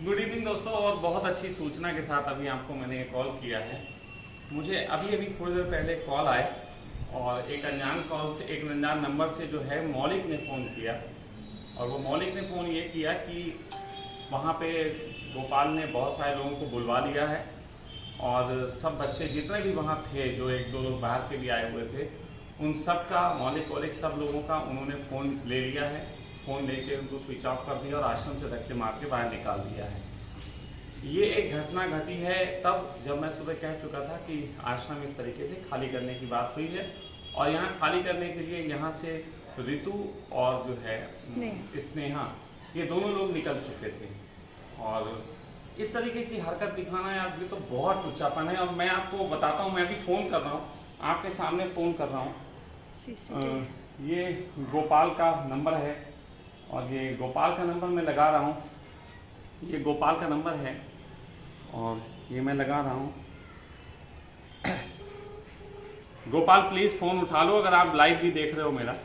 Good evening दोस्तों। और बहुत अच्छी सूचना के साथ अभी आपको मैंने कॉल किया है। मुझे अभी थोड़ी देर पहले कॉल आए और एक अनजान नंबर से जो है मौलिक ने फ़ोन किया। और वो मौलिक ने फ़ोन ये किया कि वहाँ पे गोपाल ने बहुत सारे लोगों को बुलवा लिया है और सब बच्चे जितने भी वहाँ थे, जो एक दो लोग बाहर के भी आए हुए थे, उन सब का मौलिक सब लोगों का उन्होंने फ़ोन ले लिया है। फ़ोन लेके उनको स्विच ऑफ कर दिया और आश्रम से धक्के मार के बाहर निकाल दिया है। ये एक घटना घटी है तब जब मैं सुबह कह चुका था कि आश्रम इस तरीके से खाली करने की बात हुई है और यहाँ खाली करने के लिए यहाँ से ऋतु और जो है स्नेहा, ये दोनों लोग निकल चुके थे। और इस तरीके की हरकत दिखाना यार, ये तो बहुत टुच्चापन है। और मैं आपको बताता हूँ, मैं अभी फ़ोन कर रहा हूँ, आपके सामने फ़ोन कर रहा हूँ। ये गोपाल का नंबर है और ये गोपाल का नंबर मैं लगा रहा हूँ। ये गोपाल का नंबर है और ये मैं लगा रहा हूँ। गोपाल प्लीज़ फ़ोन उठा लो अगर आप लाइव भी देख रहे हो मेरा।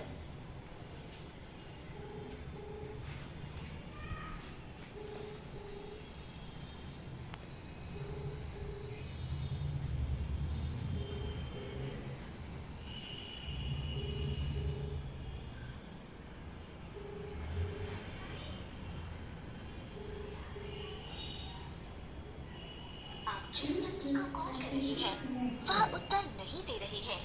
जिस व्यक्ति को कॉल कर रही है वह उत्तर नहीं दे रही है।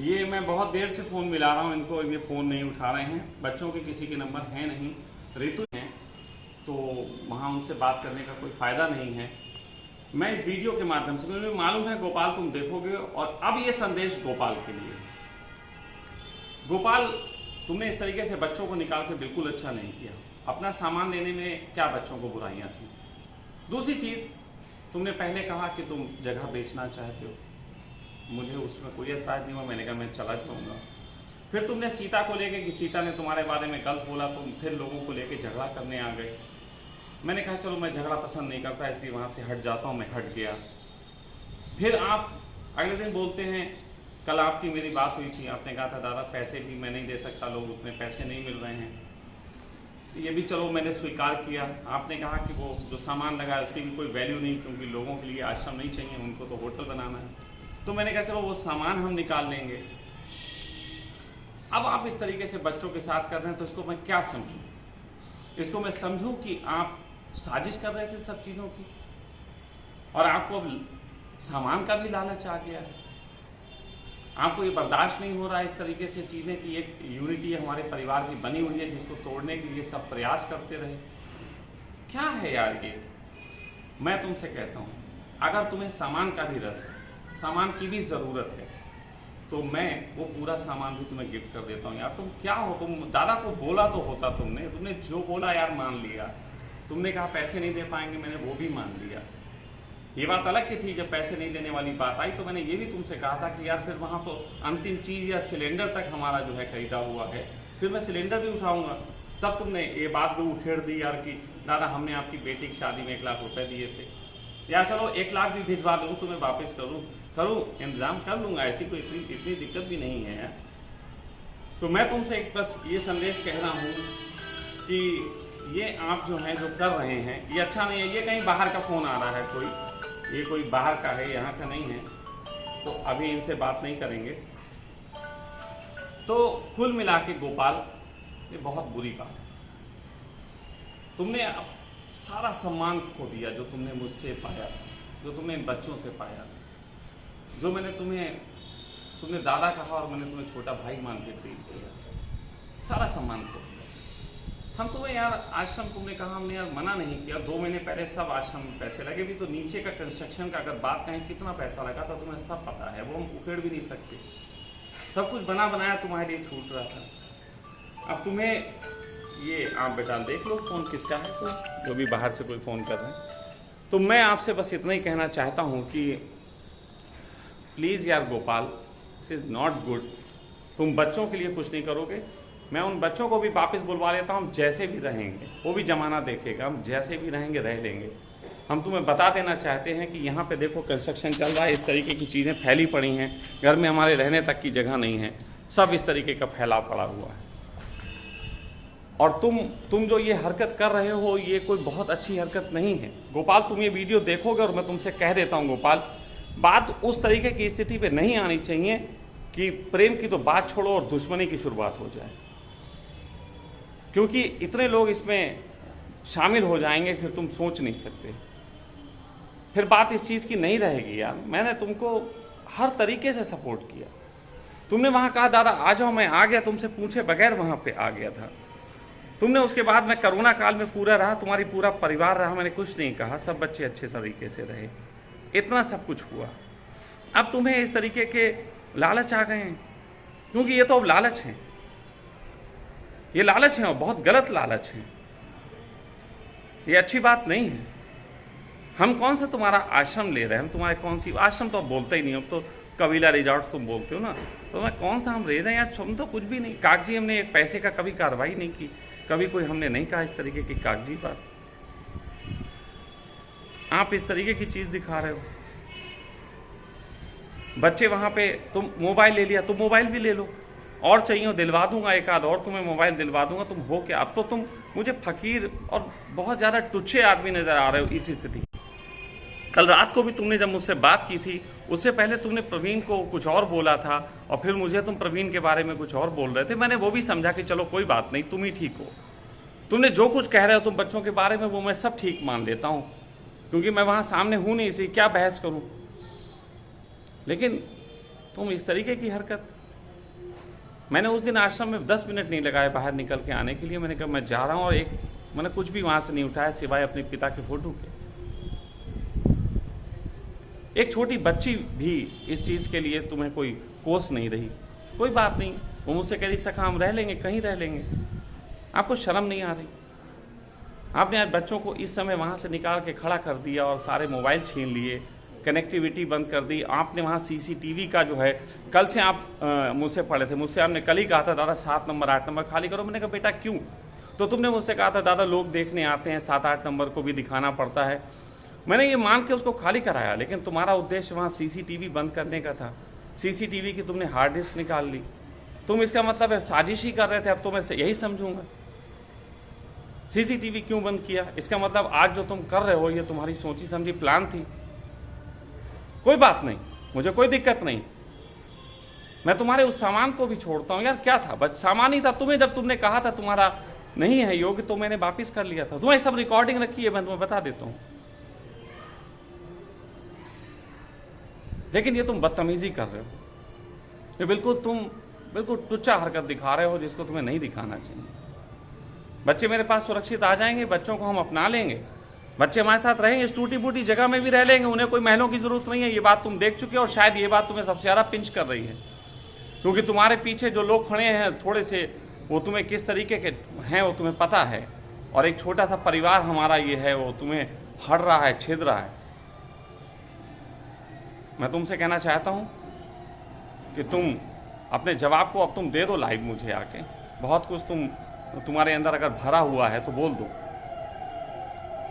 ये मैं बहुत देर से फ़ोन मिला रहा हूँ इनको, ये फ़ोन नहीं उठा रहे हैं। बच्चों के किसी के नंबर हैं नहीं, ऋतु हैं, तो वहाँ उनसे बात करने का कोई फ़ायदा नहीं है। मैं इस वीडियो के माध्यम से, क्योंकि मुझे मालूम है गोपाल तुम देखोगे, और अब ये संदेश गोपाल के लिए। गोपाल, तुमने इस तरीके से बच्चों को निकाल के बिल्कुल अच्छा नहीं किया। अपना सामान लेने में क्या बच्चों को बुराइयाँ थी। दूसरी चीज़, तुमने पहले कहा कि तुम जगह बेचना चाहते हो, मुझे उसमें कोई एतराज़ नहीं हुआ, मैंने कहा मैं चला जाऊँगा। फिर तुमने सीता को लेके कि सीता ने तुम्हारे बारे में गलत बोला, तुम फिर लोगों को लेके झगड़ा करने आ गए। मैंने कहा चलो मैं झगड़ा पसंद नहीं करता, इसलिए वहाँ से हट जाता हूँ, मैं हट गया। फिर आप अगले दिन बोलते हैं, कल आपकी मेरी बात हुई थी, आपने कहा था दादा पैसे भी मैं नहीं दे सकता, लोग उतने पैसे नहीं मिल रहे हैं। ये भी चलो मैंने स्वीकार किया। आपने कहा कि वो जो सामान लगा है उसकी भी कोई वैल्यू नहीं, क्योंकि लोगों के लिए आश्रम नहीं चाहिए, उनको तो होटल बनाना है। तो मैंने कहा चलो वो सामान हम निकाल लेंगे। अब आप इस तरीके से बच्चों के साथ कर रहे हैं, तो इसको मैं क्या समझूं? इसको मैं समझूं कि आप साजिश कर रहे थे सब चीज़ों की, और आपको अब सामान का भी लालच आ गया है। आपको ये बर्दाश्त नहीं हो रहा है इस तरीके से चीज़ें कि एक यूनिटी हमारे परिवार की बनी हुई है, जिसको तोड़ने के लिए सब प्रयास करते रहे। क्या है यार ये? मैं तुमसे कहता हूँ, अगर तुम्हें सामान का भी रस है, सामान की भी ज़रूरत है, तो मैं वो पूरा सामान भी तुम्हें गिफ्ट कर देता हूँ। यार तुम क्या हो, तुम दादा को बोला तो होता, तुमने जो बोला यार मान लिया। तुमने कहा पैसे नहीं दे पाएंगे, मैंने वो भी मान लिया। ये बात अलग की थी, जब पैसे नहीं देने वाली बात आई तो मैंने ये भी तुमसे कहा था कि यार फिर वहाँ तो अंतिम चीज़ या सिलेंडर तक हमारा जो है खरीदा हुआ है, फिर मैं सिलेंडर भी उठाऊंगा। तब तुमने ये बात भी उखेड़ दी यार कि दादा हमने आपकी बेटी की शादी में 1 लाख रुपए दिए थे। यार चलो 1 लाख भी भिजवा दूँ, तुम्हें वापस करूँ इंतज़ाम कर लूँगा, ऐसी कोई इतनी दिक्कत भी नहीं है। तो मैं तुमसे एक बस ये संदेश कह रहा हूँ कि ये आप जो हैं जो कर रहे हैं ये अच्छा नहीं है। ये कहीं बाहर का फ़ोन आ रहा है, ये कोई बाहर का है, यहाँ का नहीं है, तो अभी इनसे बात नहीं करेंगे। तो कुल मिला के गोपाल, ये बहुत बुरी बात है। तुमने सारा सम्मान खो दिया जो तुमने मुझसे पाया, जो तुमने इन बच्चों से पाया, जो मैंने तुमने दादा कहा और मैंने तुम्हें छोटा भाई मान के ट्रीट किया, सारा सम्मान खो दिया। हम तुम्हें यार आश्रम, तुमने कहा, हमने यार मना नहीं किया। 2 महीने पहले सब आश्रम में पैसे लगे भी, तो नीचे का कंस्ट्रक्शन का अगर बात कहें कितना पैसा लगा था तुम्हें सब पता है, वो हम उखेड़ भी नहीं सकते। सब कुछ बना बनाया तुम्हारे लिए छूट रहा था। अब तुम्हें ये, आप बेटा देख लो फ़ोन किसका है, तो जो भी बाहर से कोई फ़ोन कर रहे हैं। तो मैं आपसे बस इतना ही कहना चाहता हूँ कि प्लीज़ यार Gopal, this is not good. तुम बच्चों के लिए कुछ नहीं करोगे, मैं उन बच्चों को भी वापस बुलवा लेता हूँ। जैसे भी रहेंगे वो भी ज़माना देखेगा, हम जैसे भी रहेंगे रह लेंगे। हम तुम्हें बता देना चाहते हैं कि यहाँ पे देखो कंस्ट्रक्शन चल रहा है, इस तरीके की चीज़ें फैली पड़ी हैं, घर में हमारे रहने तक की जगह नहीं है, सब इस तरीके का फैलाव पड़ा हुआ है। और तुम जो ये हरकत कर रहे हो ये कोई बहुत अच्छी हरकत नहीं है गोपाल। तुम ये वीडियो देखोगे और मैं तुमसे कह देता हूँ गोपाल, बात उस तरीके की स्थिति पे नहीं आनी चाहिए कि प्रेम की तो बात छोड़ो और दुश्मनी की शुरुआत हो जाए, क्योंकि इतने लोग इसमें शामिल हो जाएंगे फिर तुम सोच नहीं सकते। फिर बात इस चीज़ की नहीं रहेगी यार। मैंने तुमको हर तरीके से सपोर्ट किया। तुमने वहाँ कहा दादा आ जाओ, मैं आ गया, तुमसे पूछे बगैर वहाँ पे आ गया था। तुमने उसके बाद मैं कोरोना काल में पूरा रहा, तुम्हारी पूरा परिवार रहा, मैंने कुछ नहीं कहा, सब बच्चे अच्छे तरीके से रहे, इतना सब कुछ हुआ। अब तुम्हें इस तरीके के लालच आ गए हैं, क्योंकि ये तो अब लालच है, ये लालच है और बहुत गलत लालच है, ये अच्छी बात नहीं है। हम कौन सा तुम्हारा आश्रम ले रहे हैं, हम तुम्हारे कौन सी आश्रम तो अब बोलते ही नहीं, अब तो कबीला रिजॉर्ट्स तुम बोलते हो ना, तो मैं कौन सा हम ले रहे हैं यार, हम तो कुछ भी नहीं, कागजी हमने एक पैसे का कभी कार्रवाई नहीं की, कभी कोई हमने नहीं कहा इस तरीके की कागजी बात। आप इस तरीके की चीज़ दिखा रहे हो। बच्चे वहाँ पे, तुम मोबाइल ले लिया, तुम मोबाइल भी ले लो, और चाहिए हो दिलवा दूंगा, एक आध और तुम्हें मोबाइल दिलवा दूंगा। तुम हो क्या, अब तो तुम मुझे फकीर और बहुत ज़्यादा टुच्चे आदमी नज़र आ रहे हो इसी स्थिति। कल रात को भी तुमने जब मुझसे बात की थी, उससे पहले तुमने प्रवीण को कुछ और बोला था और फिर मुझे तुम प्रवीण के बारे में कुछ और बोल रहे थे। मैंने वो भी समझा कि चलो कोई बात नहीं, तुम ही ठीक हो। तुमने जो कुछ कह रहे हो तुम बच्चों के बारे में, वो मैं सब ठीक मान लेता हूँ, क्योंकि मैं वहाँ सामने हूँ नहीं, इसलिए क्या बहस करूँ। लेकिन तुम इस तरीके की हरकत, मैंने उस दिन आश्रम में 10 मिनट नहीं लगाए बाहर निकल के आने के लिए। मैंने कहा मैं जा रहा हूँ, और मैंने कुछ भी वहाँ से नहीं उठाया सिवाय अपने पिता के फोटो के। एक छोटी बच्ची भी इस चीज़ के लिए तुम्हें कोई कोस नहीं रही। कोई बात नहीं, वो मुझसे कह रही सखा हम रह लेंगे, कहीं रह लेंगे। आपको शर्म नहीं आ रही? आपने आज बच्चों को इस समय वहाँ से निकाल के खड़ा कर दिया और सारे मोबाइल छीन लिए, कनेक्टिविटी बंद कर दी। आपने वहाँ CCTV का जो है, कल से आप मुझसे पढ़े थे, मुझसे आपने कल ही कहा था दादा 7 नंबर 8 नंबर खाली करो। मैंने कहा बेटा क्यों? तो तुमने मुझसे कहा था दादा लोग देखने आते हैं, 7-8 नंबर को भी दिखाना पड़ता है। मैंने ये मान के उसको खाली कराया, लेकिन तुम्हारा उद्देश्य वहाँ CCTV बंद करने का था। CCTV की तुमने हार्ड डिस्क निकाल ली। तुम इसका मतलब है साजिश ही कर रहे थे, अब तो मैं यही समझूंगा। CCTV क्यों बंद किया? इसका मतलब आज जो तुम कर रहे हो ये तुम्हारी सोची समझी प्लान थी। कोई बात नहीं, मुझे कोई दिक्कत नहीं, मैं तुम्हारे उस सामान को भी छोड़ता हूँ। यार क्या था, बस सामान ही था। तुम्हें जब तुमने कहा था तुम्हारा नहीं है योग्य, तो मैंने वापिस कर लिया था। तुम्हें सब रिकॉर्डिंग रखी है, मैं तुम्हें बता देता हूँ। लेकिन ये तुम बदतमीजी कर रहे हो, ये तुम बिल्कुल टुच्चा हरकत दिखा रहे हो, जिसको तुम्हें नहीं दिखाना चाहिए। बच्चे मेरे पास सुरक्षित आ जाएंगे, बच्चों को हम अपना लेंगे, बच्चे हमारे साथ रहेंगे, इस टूटी फूटी जगह में भी रह लेंगे, उन्हें कोई महलों की ज़रूरत नहीं है। ये बात तुम देख चुके हो, और शायद ये बात तुम्हें सबसे ज़्यादा पिंच कर रही है, क्योंकि तुम्हारे पीछे जो लोग खड़े हैं थोड़े से, वो तुम्हें किस तरीके के हैं वो तुम्हें पता है। और एक छोटा सा परिवार हमारा ये है, वो तुम्हें हड़ रहा है, छिद रहा है। मैं तुमसे कहना चाहता हूँ कि तुम अपने जवाब को अब तुम दे दो लाइव मुझे आके। बहुत कुछ तुम्हारे अंदर अगर भरा हुआ है तो बोल दो,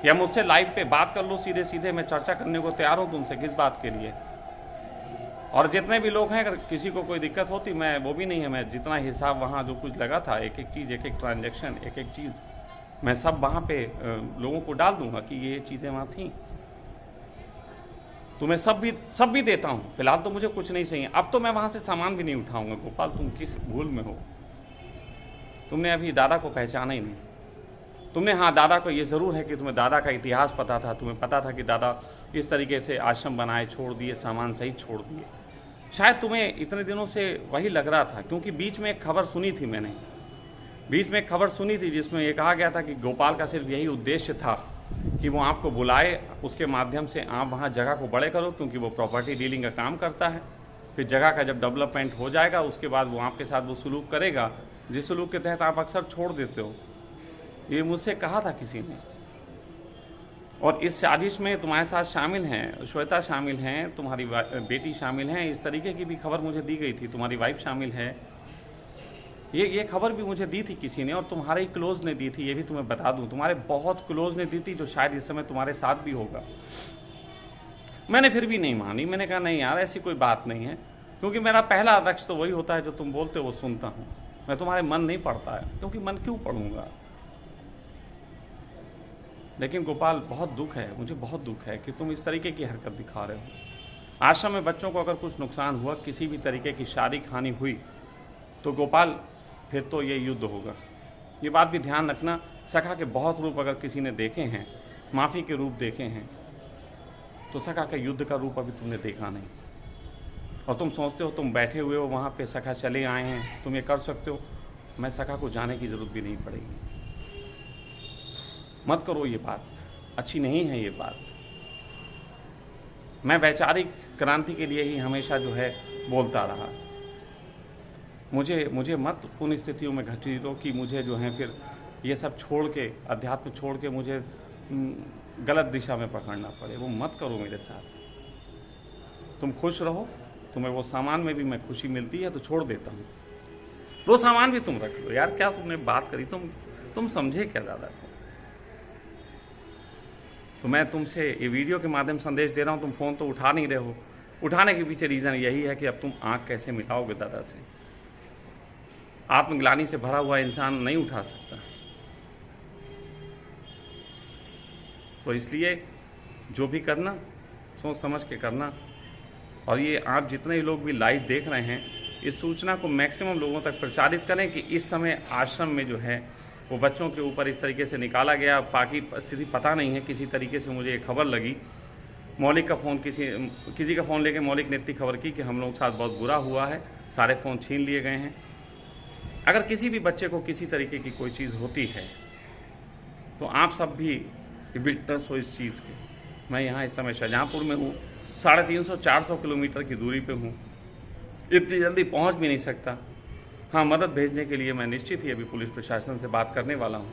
या मुझसे लाइव पे बात कर लो सीधे सीधे। मैं चर्चा करने को तैयार हूँ तुमसे, किस बात के लिए। और जितने भी लोग हैं, अगर किसी को कोई दिक्कत होती, मैं वो भी नहीं है, मैं जितना हिसाब वहाँ जो कुछ लगा था, एक एक चीज़, एक एक ट्रांजैक्शन, एक एक चीज़, मैं सब वहाँ पे लोगों को डाल दूंगा कि ये चीज़ें वहाँ थीं। तुम्हें सब भी देता हूँ। फिलहाल तो मुझे कुछ नहीं चाहिए। अब तो मैं वहाँ से सामान भी नहीं उठाऊंगा। गोपाल तुम किस भूल में हो? तुमने अभी दादा को पहचाना ही नहीं। तुमने, हाँ दादा को ये ज़रूर है कि तुम्हें दादा का इतिहास पता था, तुम्हें पता था कि दादा इस तरीके से आश्रम बनाए, छोड़ दिए, सामान सही छोड़ दिए। शायद तुम्हें इतने दिनों से वही लग रहा था, क्योंकि बीच में एक खबर सुनी थी मैंने, बीच में एक खबर सुनी थी जिसमें ये कहा गया था कि गोपाल का सिर्फ यही उद्देश्य था कि वो आपको बुलाए, उसके माध्यम से आप वहाँ जगह को बड़े करो, क्योंकि वो प्रॉपर्टी डीलिंग का काम करता है। फिर जगह का जब डेवलपमेंट हो जाएगा, उसके बाद वो आपके साथ वो सलूक करेगा जिस सलूक के तहत आप अक्सर छोड़ देते हो। ये मुझसे कहा था किसी ने। और इस साजिश में तुम्हारे साथ शामिल हैं, श्वेता शामिल हैं, तुम्हारी बेटी शामिल हैं, इस तरीके की भी खबर मुझे दी गई थी, तुम्हारी वाइफ शामिल है। ये खबर भी मुझे दी थी किसी ने, और तुम्हारे ही क्लोज ने दी थी, ये भी तुम्हें बता दूं, तुम्हारे बहुत क्लोज ने दी थी, जो शायद इस समय तुम्हारे साथ भी होगा। मैंने फिर भी नहीं मानी। मैंने कहा नहीं यार, ऐसी कोई बात नहीं है, क्योंकि मेरा पहला लक्ष्य तो वही होता है जो तुम बोलते हो वो सुनता हूँ। मैं तुम्हारे मन नहीं पढ़ता है, क्योंकि मन क्यों पढ़ूंगा। लेकिन गोपाल बहुत दुख है, मुझे बहुत दुख है कि तुम इस तरीके की हरकत दिखा रहे हो। आश्रम में बच्चों को अगर कुछ नुकसान हुआ, किसी भी तरीके की शारीरिक हानि हुई, तो गोपाल फिर तो ये युद्ध होगा। ये बात भी ध्यान रखना, सखा के बहुत रूप अगर किसी ने देखे हैं, माफ़ी के रूप देखे हैं, तो सखा का युद्ध का रूप अभी तुमने देखा नहीं। और तुम सोचते हो तुम बैठे हुए हो वहाँ पे, सखा चले आए हैं, तुम ये कर सकते हो। मैं सखा को जाने की ज़रूरत भी नहीं पड़ेगी। मत करो ये बात, अच्छी नहीं है ये बात। मैं वैचारिक क्रांति के लिए ही हमेशा जो है बोलता रहा। मुझे मत उन स्थितियों में घसीटो कि मुझे जो है फिर ये सब छोड़ के, अध्यात्म छोड़ के मुझे गलत दिशा में पकड़ना पड़े। वो मत करो मेरे साथ। तुम खुश रहो, तुम्हें वो सामान में भी मैं खुशी मिलती है तो छोड़ देता हूँ। वो सामान भी तुम रख लो। यार क्या तुमने बात करी, तुम समझे क्या ज़्यादा? तो मैं तुमसे ये वीडियो के माध्यम संदेश दे रहा हूँ, तुम फ़ोन तो उठा नहीं रहे हो। उठाने के पीछे रीज़न यही है कि अब तुम आँख कैसे मिटाओगे दादा से। आत्मग्लानि से भरा हुआ इंसान नहीं उठा सकता। तो इसलिए जो भी करना सोच समझ के करना। और ये आप जितने लोग भी लाइव देख रहे हैं, इस सूचना को मैक्सिमम लोगों तक प्रचारित करें कि इस समय आश्रम में जो है वो बच्चों के ऊपर इस तरीके से निकाला गया। बाकी स्थिति पता नहीं है, किसी तरीके से मुझे ये खबर लगी। मौलिक का फ़ोन किसी का फ़ोन लेके मौलिक ने इतनी खबर की कि हम लोगों के साथ बहुत बुरा हुआ है, सारे फ़ोन छीन लिए गए हैं। अगर किसी भी बच्चे को किसी तरीके की कोई चीज़ होती है तो आप सब भी विटनेस हो इस चीज़ के। मैं यहाँ इस समय शाहजहाँपुर में हूँ, 350-400 किलोमीटर की दूरी पे हूँ, इतनी जल्दी पहुँच भी नहीं सकता। हाँ, मदद भेजने के लिए मैं निश्चित ही अभी पुलिस प्रशासन से बात करने वाला हूँ।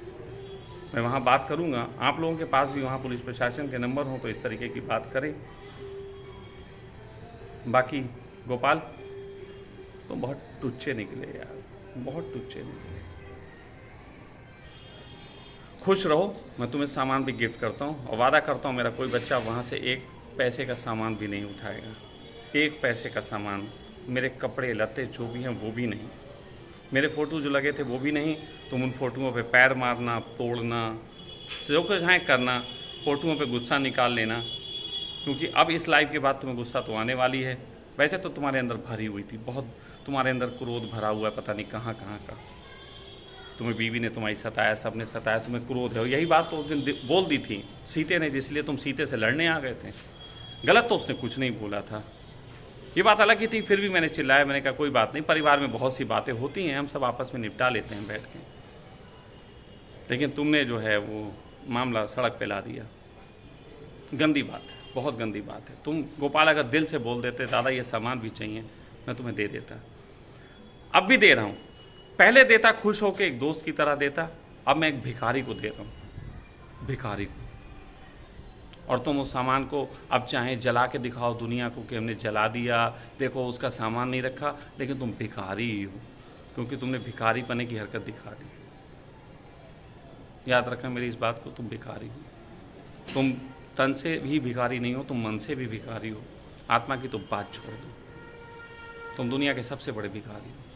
मैं वहाँ बात करूँगा। आप लोगों के पास भी वहाँ पुलिस प्रशासन के नंबर हो तो इस तरीके की बात करें। बाकी गोपाल तुम बहुत टुच्चे निकले यार, बहुत टुच्चे निकले। खुश रहो, मैं तुम्हें सामान भी गिफ्ट करता हूँ और वादा करता हूँ मेरा कोई बच्चा वहाँ से एक पैसे का सामान भी नहीं उठाएगा। एक पैसे का सामान, मेरे कपड़े लत्ते जो भी हैं वो भी नहीं, मेरे फ़ोटो जो लगे थे वो भी नहीं। तुम उन फ़ोटोओं पे पैर मारना, तोड़ना, जो कुछ है करना, फ़ोटोओं पे गुस्सा निकाल लेना, क्योंकि अब इस लाइव के बाद तुम्हें गुस्सा तो आने वाली है। वैसे तो तुम्हारे अंदर भरी हुई थी, बहुत तुम्हारे अंदर क्रोध भरा हुआ है, पता नहीं कहाँ कहाँ का। तुम्हें बीवी ने तुम्हारी सताया, सब ने सताया, तुम्हें क्रोध है। यही बात तो उस दिन बोल दी थी सीते ने, जिसलिए तुम सीते से लड़ने आ गए थे। गलत तो उसने कुछ नहीं बोला था, ये बात अलग ही थी, फिर भी मैंने चिल्लाया। मैंने कहा कोई बात नहीं, परिवार में बहुत सी बातें होती हैं, हम सब आपस में निपटा लेते हैं बैठ के। लेकिन तुमने जो है वो मामला सड़क पे ला दिया। गंदी बात है, बहुत गंदी बात है। तुम गोपाल अगर दिल से बोल देते दादा ये सामान भी चाहिए, मैं तुम्हें दे देता। अब भी दे रहा हूँ, पहले देता खुश होकर एक दोस्त की तरह देता, अब मैं एक भिखारी को दे रहा हूँ, भिखारी को। और तुम उस सामान को अब चाहे जला के दिखाओ दुनिया को कि हमने जला दिया, देखो उसका सामान नहीं रखा, लेकिन तुम भिखारी ही हो, क्योंकि तुमने भिखारी पने की हरकत दिखा दी। याद रखना मेरी इस बात को, तुम भिखारी हो। तुम तन से भी भिखारी नहीं हो, तुम मन से भी भिखारी हो। आत्मा की तो बात छोड़ दो, तुम दुनिया के सबसे बड़े भिखारी हो।